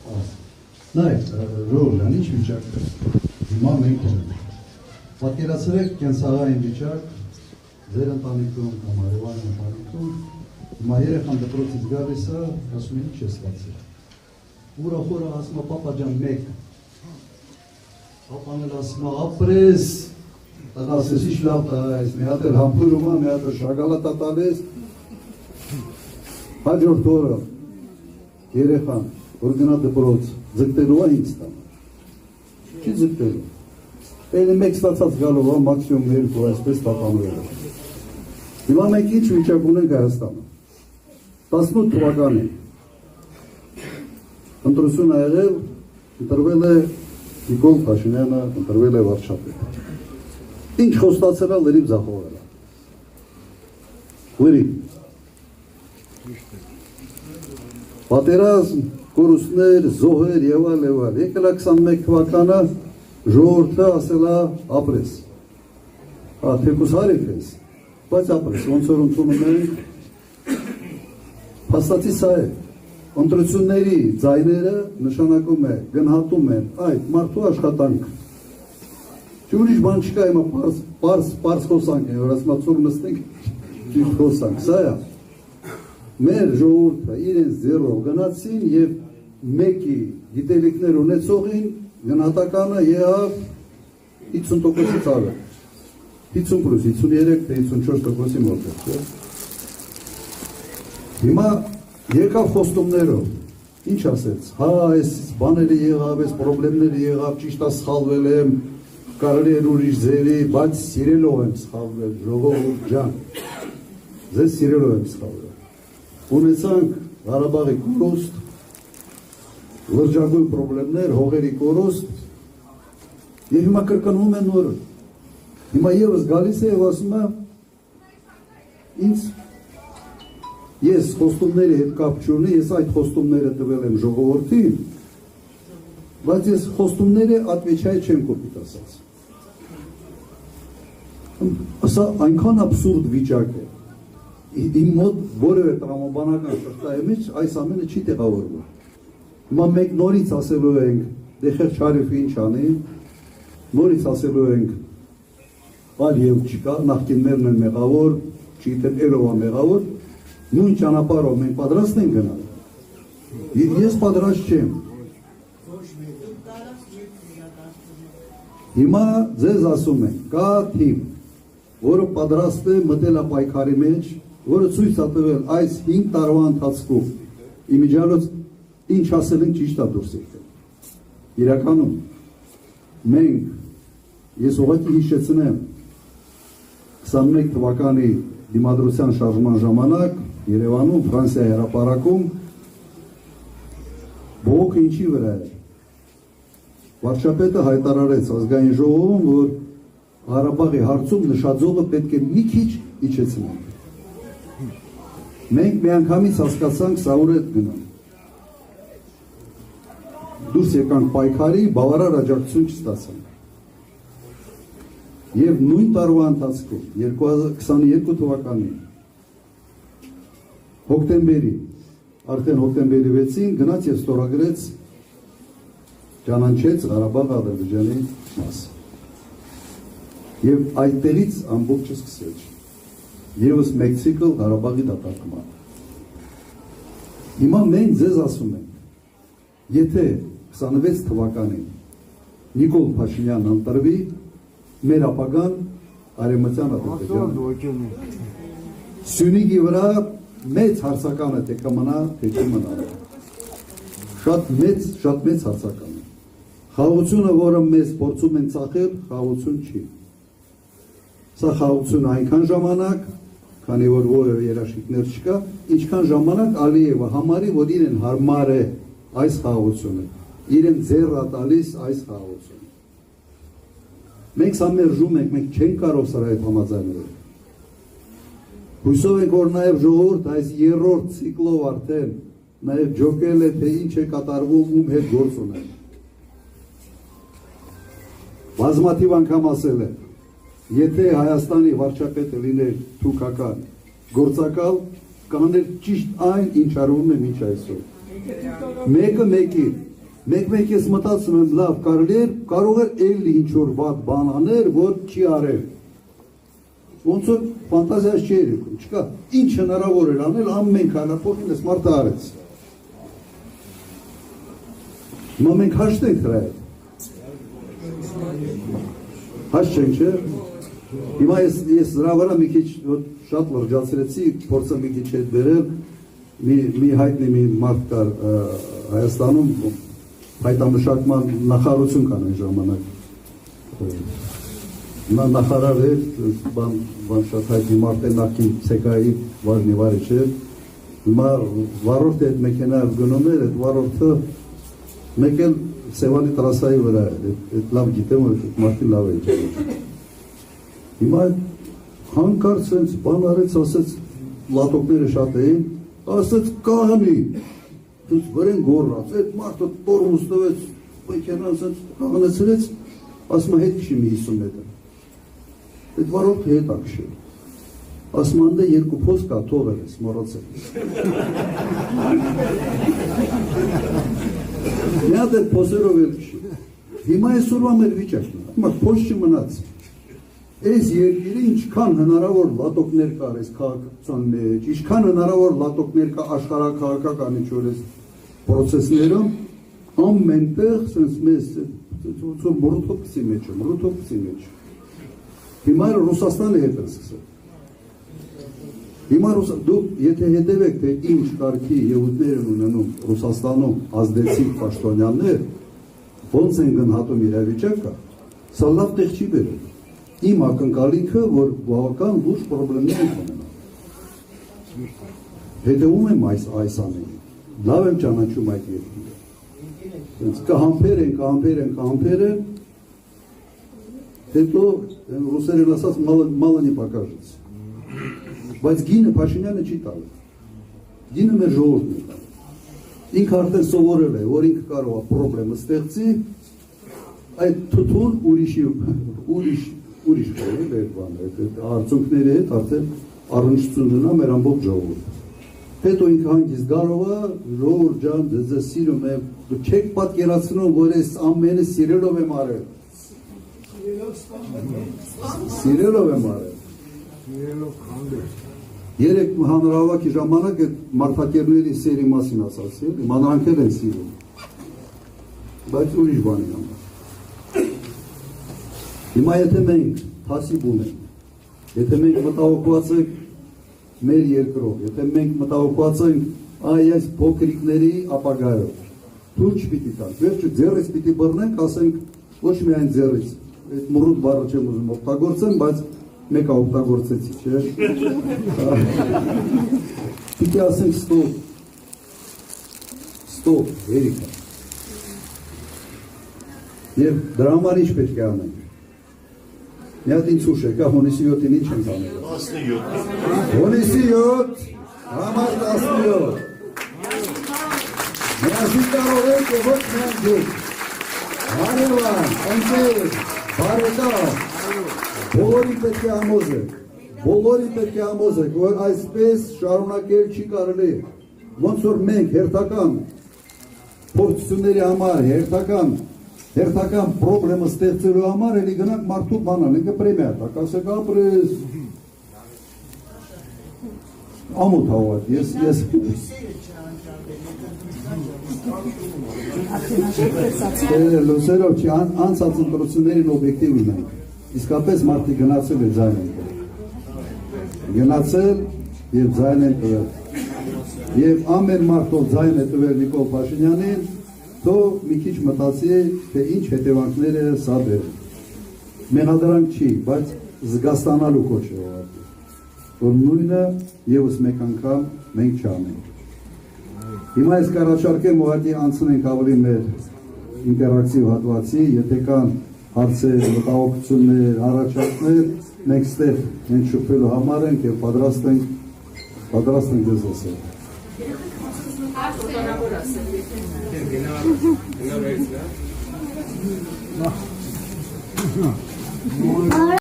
Նայեք, Ժողովյան, ինչ վիճակ հիմա մենք պատկերացրեք կենսաղային վիճակ ձեր ընտանիքում կամ հարևանի ընտանիքում հիմա երեխան դպրոցից գալիս է, ասում է ինչ է ստացել։ Ուրախորը ասում է պապա ջան մեկ։ Պապան էլ ասում է ապրես, տղաս ես ինչ լավ տղա ես, մի հատ էլ համբուրում է, մի հատ էլ շագալատա տալիս։ Հաջորդ օրը երեխան որ գնա դպրոց, ձգտելու է ինձ տանը, չի ձգտելու, էլի մեկ ստացած գալով է, մաքսիմում երկու այսպես տատանուել է։ Հիմա մենք ինչ վիճակ ունենք Հայաստանը, 18 թվականի, ընտրություն ա եղել, ընտրվել է Նիկոլ Փաշինյանը, ընտրվել է վարչապետը, ինչ խոստացել է լրիվ ձախողել է, լրիվ, պատերազմ, կորուստներ, զոհեր եւ այլ, եկել է 21 թվականը ժողովուրդը ասել է ապրես։ Հա, թեկուզ հարիկ ես, բայց ապրես, ոնց որ ընդունում ենք, փաստացի սա է, ընտրությունների ձայները նշանակում է, գնահատում են այդ մարդու աշխատանք։ Չի ուրիշ բան չկա, հիմա պարզ խոսանք է, որ ասում ծուր նստենք, ճիշտ խոսանք, սա է։ Մեր ժողովուրդը իրենց ձեռով գնացին եւ մեկի գիտելիքներ ունեցողին գնահատականը եղավ 50%-ից ավել, 50 պլյուս 53 թե 54%-ի մոտ է։ Հիմա եկավ խոստումներով, ինչ ասեց, հա, այս բաները եղավ, այս պրոբլեմները եղավ, ճիշտ է սխալվել եմ, կարելի էր ուրիշ ձևի, բայց սիրելով եմ սխալվել, ժողովուրդ ջան, ձեզ սիրելով եմ սխալվել։ Ունեցանք Ղարաբաղի կորուստ, լրջագույն պրոբլեմներ, հողերի կորուստ, եւ հիմա կրկնվում է նորը։ Հիմա եւս գալիս է եւ ասում է ինձ ես խոստումների հետ կապ չունի, ես այդ խոստումները տվել եմ ժողովրդին, բայց ես խոստումները atveçay չեմ կոպիտ ասած։ Սա այնքան абսուրդ վիճակ է։ Իմ մոտ որևէ տրամաբանական շղթայի մեջ այս ամենը չի տեղավորվում։ Հիմա մենք նորից ասելու ենք, դե խեղճ Արիևը ինչ անի, նորից ասելու ենք, այլ եւ չկա, նախկիններն են մեղավոր, չգիտեմ ելով է մեղավոր, նույն ճանապարհով մենք պատրաստ ենք գնալ։ Ես պատրաստ չեմ։ Հիմա ձեզ ասում ենք, կա թիմ, որը պատրաստ է մտել է պայքարի մեջ, որը ցույց է տվել այս 5 տարվա ընթացքում իմիջիալոց ինչ ասել ենք ճիշտ է դուրս եկել։ Իրականում մենք ես ուղղակի հիշեցնեմ 21 թվականի դիմադրության շարժման ժամանակ Երևանում Ֆրանսիայի հրապարակում բողոքը ինչի վրա է։ Վարչապետը հայտարարեց ազգային ժողովում, որ Ղարաբաղի հարցում նշաձողը պետք է մի քիչ իջեցնենք։ Մենք միանգամից հասկացանք սա ուր է գնալ։ Դուրս եկանք պայքարի, բավարար աջակցություն չստացանք։ Եվ նույն տարվա ընթացքում 2022 թվականի հոկտեմբերի, արդեն հոկտեմբերի 6-ին գնաց եւ ստորագրեց ճանաչեց Ղարաբաղ Ադրբեջանի մասը։ Եվ այդտեղից ամբողջը սկսեց։ Եվս մեկ ցիկլ Ղարաբաղի դատարկման։ Հիմա մենք ձեզ ասում ենք, եթե 26 թվականին Նիկոլ Փաշինյանը ընտրվի, մեր ապագան Արևմտյան Ադրբեջանը։ Սյունիքի վրա մեծ հարցականը թե կմնա, թե չմնա։ Շատ մեծ հարցական է։ Խաղաղությունը, որը մեզ փորձում են ծախել, խաղաղություն չի։ Սա խաղաղություն այնքան ժամանակ, քանի որ որևէ երաշխիքներ չկա, ինչքան ժամանակ Ալիևը համարի, որ իրեն հարմար է այս խաղաղությունը, իրեն ձեռ է տալիս այս խաղաղությունը։ Մենք սա մերժում ենք, մենք չենք կարող սրա հետ համաձայնել։ Հույսով ենք, որ նաև ժողովուրդ այս երրորդ ցիկլով արդեն նաև ջոկել է, թե ինչ է կատարվում, ում հետ գործ ունեն։ Բազմաթիվ անգամ ասել է, եթե Հայաստանի վարչապետը լիներ թուրքական գործակալ, կաներ ճիշտ այն, ինչ արվում է մինչ այսօր։ Մեկը մեկի մեկ ես մտածում եմ լավ կարող էր էլի ինչ-որ վատ բան աներ, որ չի արել։ Ոնց որ ֆանտազիաս չի երևում, չկա, ինչ հնարավոր էր անել, ամեն քայլափոխին էս մարդը արեց։ Հիմա մենք հաշտ ենք դրա հետ։ Հաշտ չենք, չէ՞։ Հիմա ես դրա վրա մի քիչ շատ լրջացրեցի, փորձեմ մի քիչ հետ բերել, մի հայտնի մի մարդ կար Հայաստանում, հայտամշակման նախարարություն կան այն ժամանակ։ Նա նախարար էր, բան շատ հայտնի մարդ է, նախկին ՑԿ-ի վարժնի վարիչ էր։ Հիմա վարորդը այդ մեքենայով գնում էր, այդ վարորդը մեկ էլ Սևանի տրասայի վրա էր, այդ լավ գիտեմ, որ մարդին լավ է ճանաչում։ Հիմա հանկարծ սենց բան արեց, ասեց լատոկները շատ էին, ասեց կահանի, դուց վրեն գորրած, այդ մարդը տորմուս տվեց, մեքենան սենց կաղնեցրեց, ասում է հետ քշի մի 50 մետր։ Այդ վարորդը հետ ակշել։ Ասում անդե երկու փոս կա, թողել ես, մոռացել։ Մի հատ այդ փոսերով էլ քշի։ Հիմա այսօրվա մեր վիճակն է, հիմա փոս չմնաց։ Այս երկիրը ինչքան հնարավոր լատոկներ կար այս քաղաքացիության մեջ, ինչքան հնարավոր լատոկներ կա աշխարհաքաղաքական ինչ-որ այս պրոցեսներում, ամենտեղ սենց մեզ մռութոպսի մեջ։ Հիմա Ռուսաստանը հետ է սկսել։ Հիմա դուք եթե հետևեք, թե ինչ կարգի ելույթներ են ունենում Ռուսաստանում ազդեցիկ պաշտոնյաներ, ոնց են գնահատում իրավիճակը, սա լավ տեղ չի բերել։ Իմ ակնկալիքը, որ բավական լուրջ խնդիրներ են ունենալ։ Հետևում եմ այս ամենին, լավ եմ ճանաչում այդ երկիրը։ Կհամբեր են, հետո ռուսերեն ասած մալը не покажется։ Բայց գինը Փաշինյանը չի տալու։ Գինը մեր ժողովուրդն է տալու։ Ինքը արդեն սովորել է, որ ինքը կարող է խնդրեմ ստեղծի, այդ թութուն ուրիշ արդյունքների հետ արդեն առնչություն ունենա մեր ամբողջ ժողովուրդը։ Հետո ինքը հանգիստ գալով է, ժողովուրդ ջան, ձեզ սիրում եմ, դուք չեք պատկերացնում, որ այս ամենը սիրելով եմ արել։ Երեք հանրահավաքի ժամանակ այդ մարդակերների սերի մասին ասացի, մանրանքեր են սիրում, բայց ուրիշ բանի համար։ Հիմա եթե մենք փասիվ ունենք, եթե մենք մտահոգված ենք մեր երկրով, եթե մենք մտահոգված ենք այս փոքրիկների ապագայով, դուր չպիտի տանք, վերջը ձեռից պիտի բռնենք, ասենք ոչ միայն ձեռից, այդ մռութ բառը չեմ ուզում օգտագործեմ, բայց մեկը օգտագործեցի, չէ՞։ Պիտի ասենք ստոպ, հերիքա։ Եվ դրա համար ինչ պետք է անենք։ Մի հատ ինձ ուշ եկա, հունիսի 7-ին ինչ ենք անել։ 17։ Հունիսի 7, համար 17։ Միասին կարող ենք և ոչ միան դուք։ Հարևան, ընկեր, բարեկամ, բոլորի պետք է համոզեք, որ այսպես շարունակել չի կարելի։ Ոնց որ մենք հերթական փորձությունների համար, հերթական պրոբլեմը ստեղծելու համար էլի գնանք մարդու բանան, ինքը պրեմիա տակ, ասեք ապրես, ամոթ հավատ, ես լուսերով չի, անցած ընտրություններին օբյեկտիվ ունենք, իսկապես մարդի գնացել է ձայն են տվել, գնացել և ձայն են տվել, և ամեն մարդով ձայն է տվել Նիկոլ Փաշինյանին, թող մի քիչ մտածի, թե ինչ հետևանքներ է սա բերում։ Մեղադրանք չի, բայց զգաստանալու կոչ է ուղղակի, որ նույնը ևս մեկ անգամ մենք չանենք։ Հիմա ես կառաջարկեմ ուղղակի անցնենք ավելի մեր ինտերակտիվ հատվածի, եթե կան հարցեր, մտահոգություններ, առաջարկներ, մենք ստեղ հենց շփվելու համար ենք և պատրաստ ենք ձեզ ասել։ Գնա